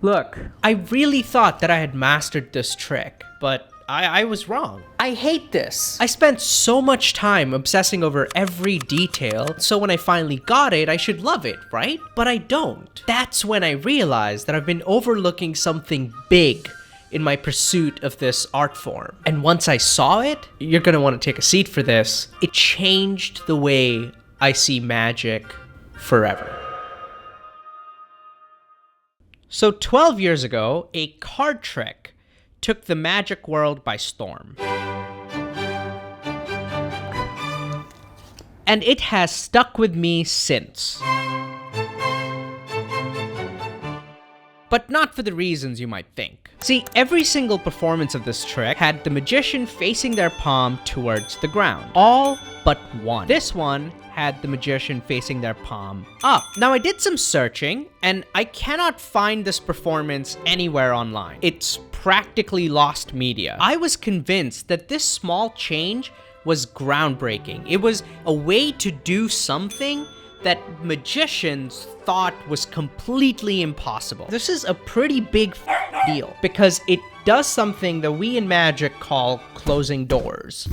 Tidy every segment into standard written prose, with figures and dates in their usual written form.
Look, I really thought that I had mastered this trick, but I was wrong. I hate this. I spent so much time obsessing over every detail, so when I finally got it, I should love it, right? But I don't. That's when I realized that I've been overlooking something big in my pursuit of this art form. And once I saw it, you're gonna want to take a seat for this, it changed the way I see magic forever. So 12 years ago, a card trick took the magic world by storm. And it has stuck with me since. But not for the reasons you might think. See, every single performance of this trick had the magician facing their palm towards the ground. All but one. This one had the magician facing their palm up. Now, I did some searching, and I cannot find this performance anywhere online. It's practically lost media. I was convinced that this small change was groundbreaking. It was a way to do something that magicians thought was completely impossible. This is a pretty big deal, because it does something that we in magic call closing doors.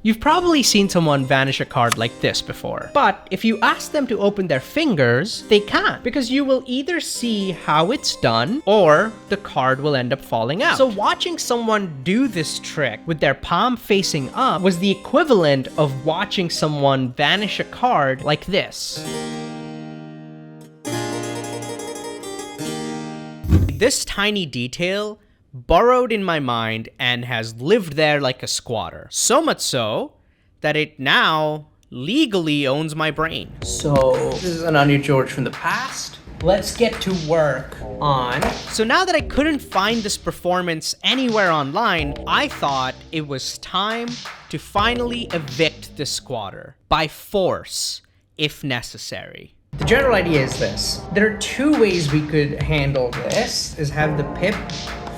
You've probably seen someone vanish a card like this before, but if you ask them to open their fingers, they can't, because you will either see how it's done or the card will end up falling out. So watching someone do this trick with their palm facing up was the equivalent of watching someone vanish a card like this. This tiny detail burrowed in my mind and has lived there like a squatter. So much so that it now legally owns my brain. So this is an Anya George from the past. Let's get to work on. So now that I couldn't find this performance anywhere online, I thought it was time to finally evict the squatter by force, if necessary. The general idea is this. There are two ways we could handle this, is have the pip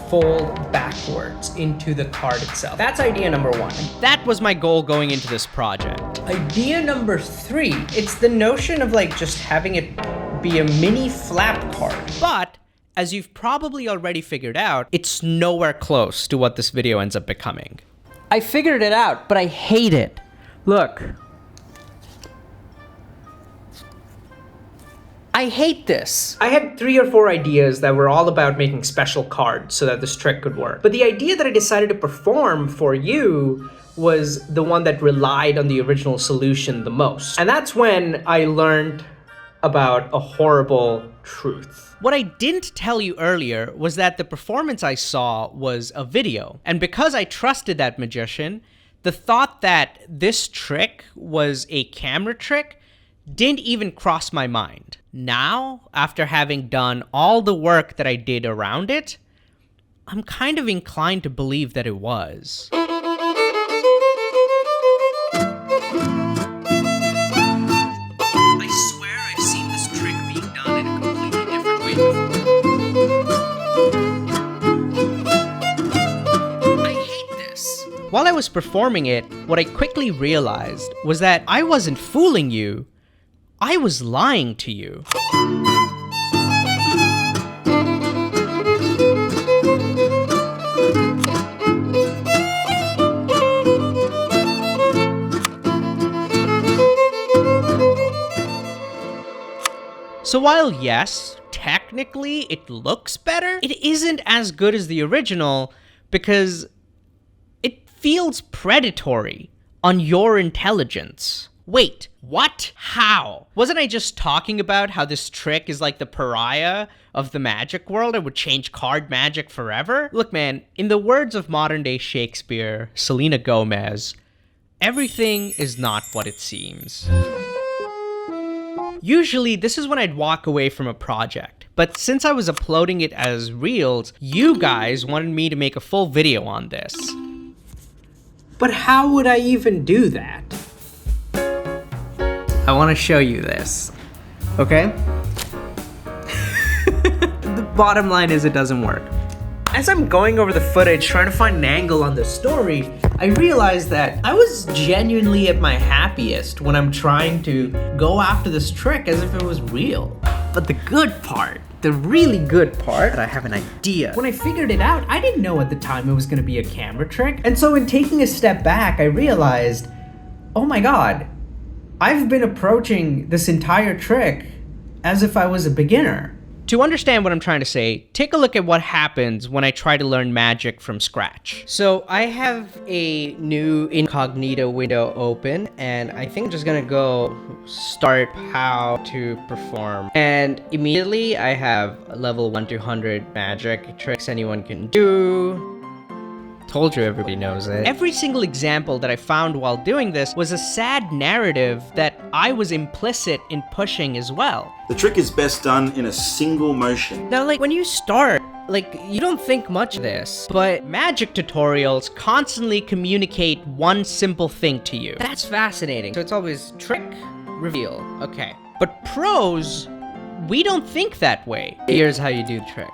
fold backwards into the card itself. That's idea number one. That was my goal going into this project. Idea number three, it's the notion of like just having it be a mini flap card. But as you've probably already figured out, it's nowhere close to what this video ends up becoming. I figured it out, but I hate it. Look. I hate this. I had 3 or 4 ideas that were all about making special cards so that this trick could work. But the idea that I decided to perform for you was the one that relied on the original solution the most. And that's when I learned about a horrible truth. What I didn't tell you earlier was that the performance I saw was a video. And because I trusted that magician, the thought that this trick was a camera trick didn't even cross my mind. Now, after having done all the work that I did around it, I'm kind of inclined to believe that it was. I swear I've seen this trick being done in a completely different way before. I hate this. While I was performing it, what I quickly realized was that I wasn't fooling you. I was lying to you. So while yes, technically it looks better, it isn't as good as the original because it feels predatory on your intelligence. Wait, what? How? Wasn't I just talking about how this trick is like the pariah of the magic world and would change card magic forever? Look, man, in the words of modern-day Shakespeare, Selena Gomez, everything is not what it seems. Usually, this is when I'd walk away from a project, but since I was uploading it as Reels, you guys wanted me to make a full video on this. But how would I even do that? I want to show you this, okay? The bottom line is it doesn't work. As I'm going over the footage, trying to find an angle on the story, I realized that I was genuinely at my happiest when I'm trying to go after this trick as if it was real. But the good part the really good part, I have an idea. When I figured it out, I didn't know at the time it was gonna be a camera trick. And so in taking a step back, I realized, oh my God, I've been approaching this entire trick as if I was a beginner. To understand what I'm trying to say, take a look at what happens when I try to learn magic from scratch. So I have a new incognito window open, and I think I'm just gonna go start how to perform. And immediately I have a level 1 to 100 magic tricks anyone can do. Told you everybody knows it. Every single example that I found while doing this was a sad narrative that I was implicit in pushing as well. The trick is best done in a single motion. Now, like, when you start, like, you don't think much of this, but magic tutorials constantly communicate one simple thing to you. That's fascinating. So it's always trick, reveal. Okay. But pros, we don't think that way. Here's how you do the trick.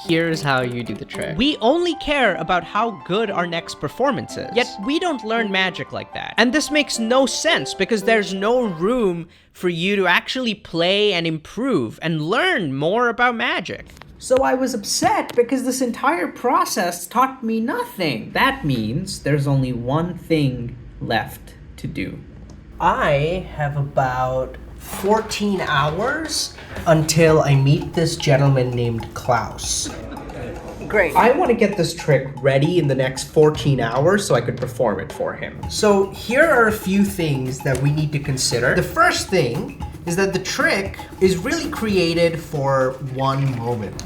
Here's how you do the trick. We only care about how good our next performance is. Yet we don't learn magic like that. And this makes no sense because there's no room for you to actually play and improve and learn more about magic. So I was upset because this entire process taught me nothing. That means there's only one thing left to do. I have about 14 hours until I meet this gentleman named Klaus. Great. I want to get this trick ready in the next 14 hours so I could perform it for him. So here are a few things that we need to consider. The first thing is that the trick is really created for one moment.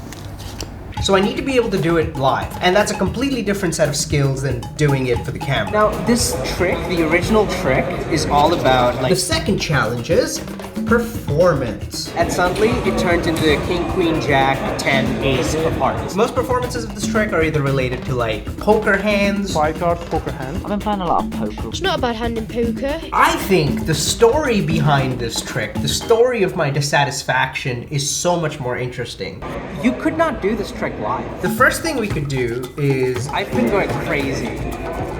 So I need to be able to do it live. And that's a completely different set of skills than doing it for the camera. Now, this trick, the original trick, is all about, like... The second challenge is performance. At Sundley, it turns into King, Queen, Jack, 10, Ace of Hearts. Most performances of this trick are either related to, like, poker hands. 5-card poker hand. I've been playing a lot of poker. It's not a bad hand in poker. I think the story behind this trick, the story of my dissatisfaction, is so much more interesting. You could not do this trick live. The first thing we could do is... I've been going crazy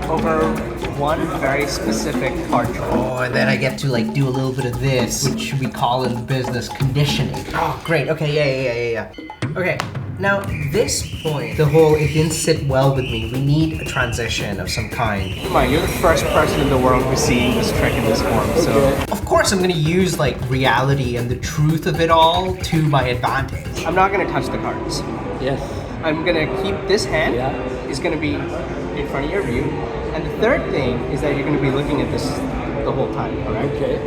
over one very specific card trick. Oh, and then I get to, like, do a little bit of this, which we call in business conditioning. Oh, great. Okay, yeah. Okay, now this point, the whole it didn't sit well with me. We need a transition of some kind. Come on, you're the first person in the world who's seeing this trick in this form, so... Of course I'm gonna use, like, reality and the truth of it all to my advantage. I'm not gonna touch the cards. Yes. I'm gonna keep this hand, is gonna be in front of your view. And the third thing is that you're gonna be looking at this the whole time, correct? Okay.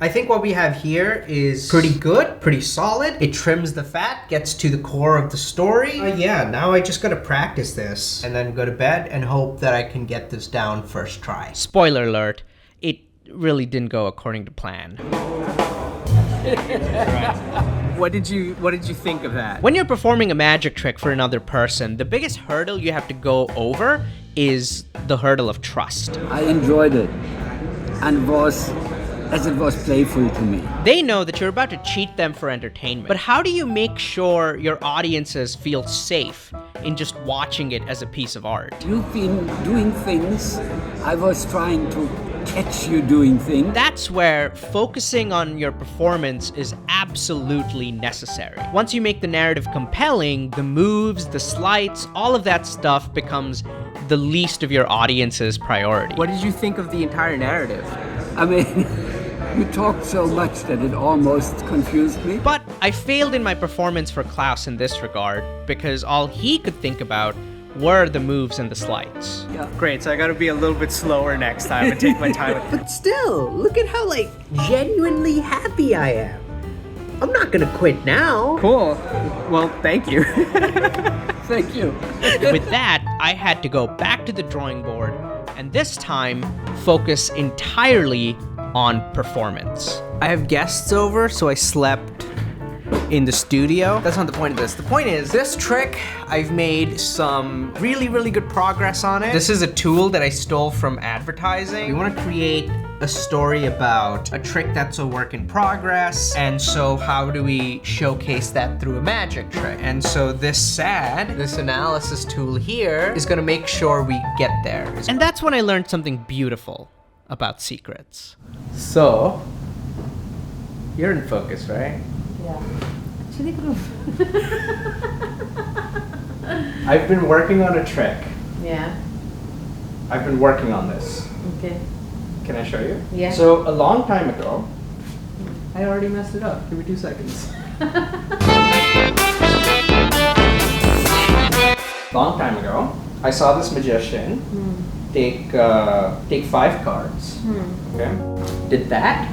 I think what we have here is pretty good, pretty solid. It trims the fat, gets to the core of the story. Yeah, now I just gotta practice this and then go to bed and hope that I can get this down first try. Spoiler alert, it really didn't go according to plan. What did you think of that? When you're performing a magic trick for another person, the biggest hurdle you have to go over is the hurdle of trust. I enjoyed it, and it was playful to me. They know that you're about to cheat them for entertainment, but how do you make sure your audiences feel safe in just watching it as a piece of art? You've been doing things, I was trying to catch you doing things. That's where focusing on your performance is absolutely necessary. Once you make the narrative compelling, the moves, the sleights, all of that stuff becomes the least of your audience's priority. What did you think of the entire narrative? I mean, you talked so much that it almost confused me. But I failed in my performance for Klaus in this regard because all he could think about were the moves and the sleights. Yeah. Great, so I gotta be a little bit slower next time and take my time. But still, look at how, like, genuinely happy I am. I'm not gonna quit now. Cool. Well, thank you. Thank you. With that, I had to go back to the drawing board and this time focus entirely on performance. I have guests over, so I slept in the studio. That's not the point of this. The point is, this trick, I've made some really, really good progress on it. This is a tool that I stole from advertising. We want to create a story about a trick that's a work in progress, and so how do we showcase that through a magic trick? And so this analysis tool here is gonna make sure we get there. And that's when I learned something beautiful about secrets. So, You're in focus, right? Yeah. Actually, I've been working on a trick. yeah. I've been working on this. Okay. Can I show you? Yeah. So a long time ago, I already messed it up. Give me 2 seconds. Long time ago, I saw this magician take 5 cards. Okay. Did that?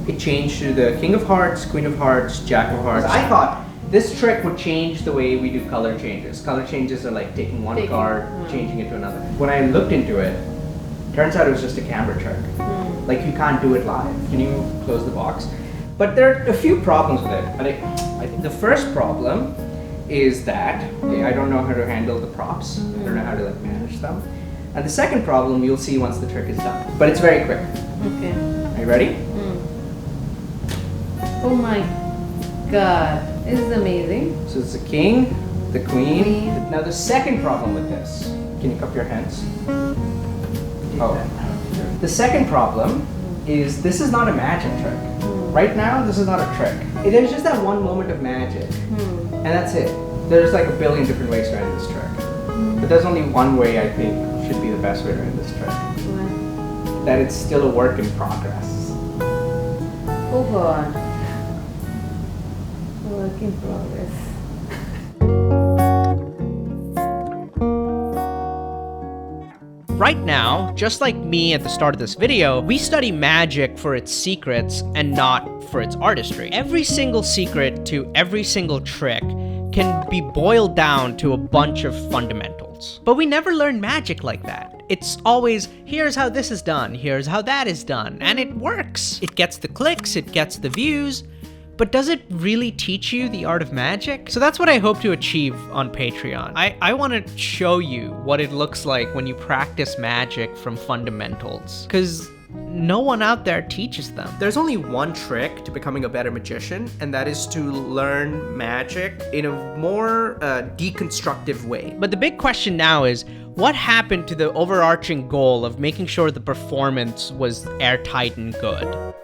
It changed to the King of Hearts, Queen of Hearts, Jack of Hearts. I thought this trick would change the way we do color changes. Color changes are like taking one card, changing it to another. When I looked into it, turns out it was just a camera trick. Like you can't do it live. Can you close the box? But there are a few problems with it. I think the first problem is that I don't know how to handle the props. I don't know how to like manage them. And the second problem you'll see once the trick is done. But it's very quick. Okay. Are you ready? Oh my god. This is amazing. So it's the king, the queen. Now the second problem with this, can you cup your hands? Oh. The second problem is this is not a magic trick. Right now, this is not a trick. There's just that one moment of magic. And that's it. There's like a billion different ways to end this trick. But there's only one way I think should be the best way to end this trick. That it's still a work in progress. Oh god. Work in progress. Right now, just like me at the start of this video, we study magic for its secrets and not for its artistry. Every single secret to every single trick can be boiled down to a bunch of fundamentals. But we never learn magic like that. It's always, here's how this is done, here's how that is done, and it works. It gets the clicks, it gets the views, but does it really teach you the art of magic? So that's what I hope to achieve on Patreon. I want to show you what it looks like when you practice magic from fundamentals, because no one out there teaches them. There's only one trick to becoming a better magician, and that is to learn magic in a more deconstructive way. But the big question now is, what happened to the overarching goal of making sure the performance was airtight and good?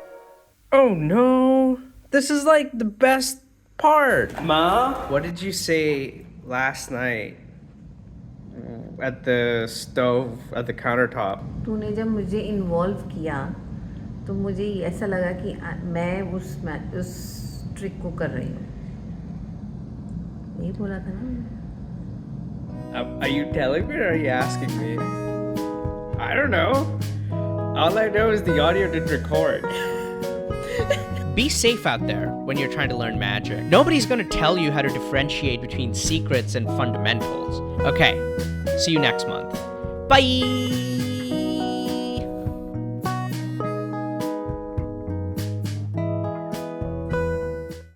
Oh no. This is like the best part. Ma? What did you say last night at the stove, at the countertop? तूने जब मुझे involve किया तो मुझे ऐसा लगा कि मैं उस ट्रिक को कर रही हूँ. यही बोला था ना. Are you telling me or are you asking me? I don't know. All I know is the audio didn't record. Be safe out there when you're trying to learn magic. Nobody's gonna tell you how to differentiate between secrets and fundamentals. Okay, see you next month. Bye!